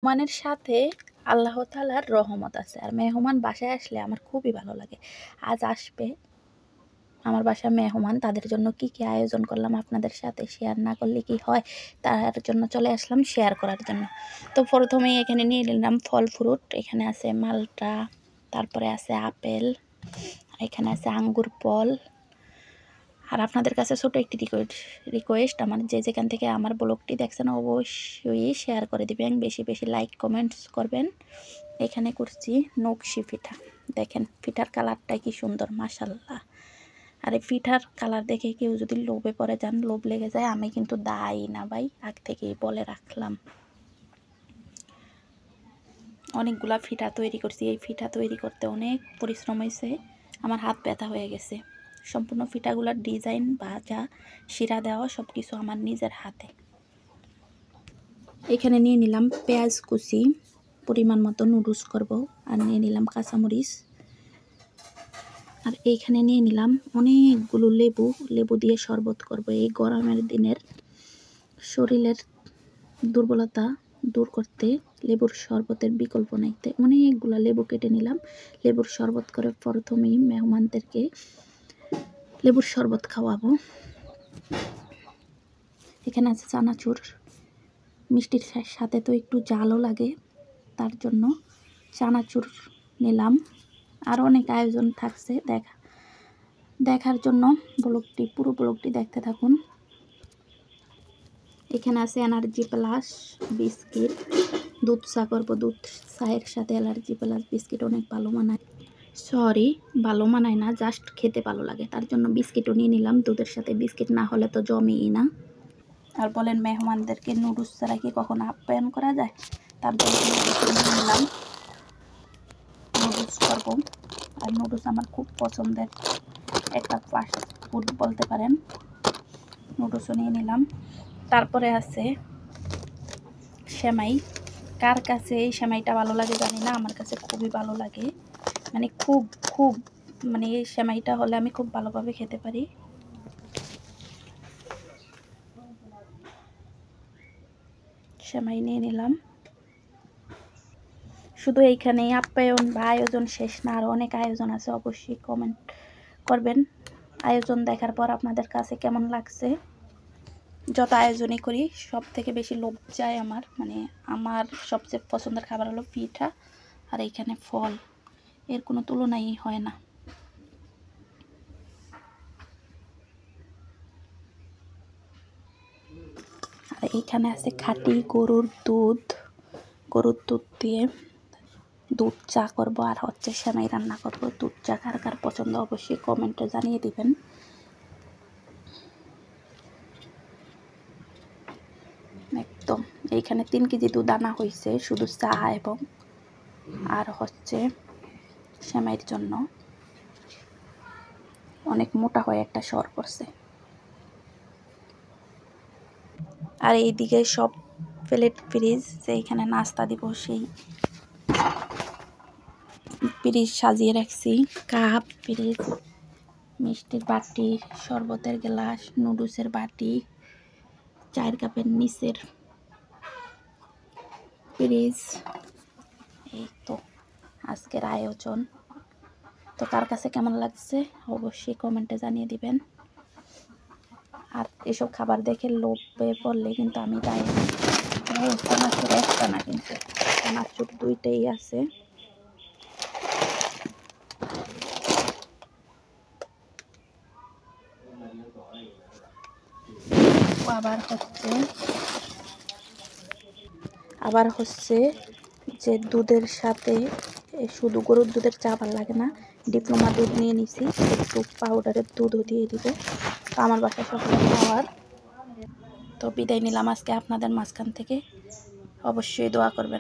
মেহমানের সাথে আল্লাহ তাআলার রহমত আছে। আর মেহমান বাসায় আসলে আমার খুবই ভালো লাগে। আজ আসবে আমার বাসায় মেহমান, তাদের জন্য কি আয়োজন করলাম আপনাদের সাথে শেয়ার না করলে কি হয়, তার জন্য চলে আসলাম শেয়ার করার জন্য। তো প্রথমেই এখানে নিয়ে নিলাম ফল ফ্রুট। এখানে আছে মালটা, তারপরে আছে আপেল, এখানে আছে আঙ্গুর ফল। আর আপনাদের কাছে ছোট একটি রিকোয়েস্ট, আমার যেখান থেকে আমার ব্লগটি দেখছেন অবশ্যই শেয়ার করে দিবেন, বেশি বেশি লাইক কমেন্টস করবেন। এখানে করছি নকশি পিঠা, দেখেন পিঠার কালারটা কি সুন্দর মাশাআল্লাহ। আর এই পিঠার কালার দেখে কেউ যদি লোভে পড়ে যান, লোভ লেগে যায়, আমি কিন্তু দায়ী না ভাই, আগ থেকেই বলে রাখলাম। অনেকগুলা পিঠা তৈরি করছি। এই পিঠা তৈরি করতে অনেক পরিশ্রম হয়েছে, আমার হাত ব্যথা হয়ে গেছে। সম্পূর্ণ পিঠাগুলোর ডিজাইন, ভাজা, শিরা দেওয়া সব কিছু আমার নিজের হাতে। এখানে নিয়ে নিলাম পেঁয়াজ কুচি, পরিমাণ মতো নুডলস করব, আর নিয়ে নিলাম কাঁচামরিচ। আর এইখানে নিয়ে নিলাম অনেকগুলো লেবু দিয়ে শরবত করব। এই গরমের দিনের শরীরের দুর্বলতা দূর করতে লেবুর শরবতের বিকল্প নাই। তাই অনেকগুলো লেবু কেটে নিলাম। লেবুর শরবত করে প্রথমেই মেহমানদেরকে লেবুর শরবত খাওয়াবো। এখানে আছে চানাচুর, মিষ্টির সাথে তো একটু ঝালও লাগে, তার জন্য চানাচুর নিলাম। আর অনেক আয়োজন থাকছে, দেখার জন্য পুরো ব্লগটি দেখতে থাকুন। এখানে আছে এনার্জি প্লাস বিস্কিট, দুধ চা করবো। দুধ চায়ের সাথে এনার্জি প্লাস বিস্কিট অনেক ভালো মানায়। ভালো মানায় না, জাস্ট খেতে ভালো লাগে, তার জন্য বিস্কিটও নিয়ে নিলাম। দুধের সাথে বিস্কিট না হলে তো জমেই না। আর বলেন মেহমানদেরকে নুডলস ছাড়া কি কখনো আপ্যায়ন করা যায়, তার জন্য নিয়ে নিলাম। নুডলস করবো, আর নুডলস আমার খুব পছন্দের একটা ফাস্ট ফুড বলতে পারেন। নুডলসও নিয়ে নিলাম। তারপরে আছে সেমাই। কার কাছে এই সেমাইটা ভালো লাগে জানি না, আমার কাছে খুবই ভালো লাগে, মানে খুব মানে এই সেমাইটা হলে আমি খুব ভালোভাবে খেতে পারি। সেমাই নিয়ে নিলাম। শুধু এইখানেই আপ্যায়ন বা আয়োজন শেষ না, আরও অনেক আয়োজন আছে, অবশ্যই কমেন্ট করবেন আয়োজন দেখার পর আপনাদের কাছে কেমন লাগছে। যত আয়োজনই করি সব থেকে বেশি লোভ যায় আমার, মানে আমার সবচেয়ে পছন্দের খাবার হলো পিঠা, আর এইখানে ফল, এর কোনো তুলনাই হয় না। আর এইখানে আছে খাঁটি গরুর দুধ দিয়ে দুধ চা করবো, আর হচ্ছে সেমাই রান্না করবো। দুধ চা কার কার পছন্দ অবশ্যই কমেন্টে জানিয়ে দিবেন। একদম এইখানে 3 কেজি দুধ আনা হয়েছে শুধু চা এবং আর হচ্ছে সেমাইয়ের জন্য। অনেক মোটা হয়ে একটা সর পড়ছে। আর এইদিকে সব প্লেট ফ্রিজ, এইখানে নাস্তা দিব সেই ফ্রিজ সাজিয়ে রাখছি। কাপ, ফ্রিজ, মিষ্টির বাটি, শরবতের গ্লাস, নুডলসের বাটি, চায়ের কাপের নিচের ফ্রিজ। এই তো আজকের আয়োজন। তো কার কাছে কেমন লাগছে অবশ্যই কমেন্টে জানিয়ে দিবেন। আর এসব খাবার দেখে লোভে পড়লে কিন্তু আমি তাই চানাচুর একটা না, কিন্তু চানাচুর 2টাই আছে। আবার হচ্ছে যে দুধের সাথে শুধু গরুর দুধের চা ভালো লাগে না, ডিপ্লোমা দুধ নিয়ে নিছি, একটু পাউডারের দুধও দিয়ে দিব। তো আমার বাসায় সকলে খাওয়ার। তো বিদায় নিলাম আজকে আপনাদের মাঝখান থেকে, অবশ্যই দোয়া করবেন।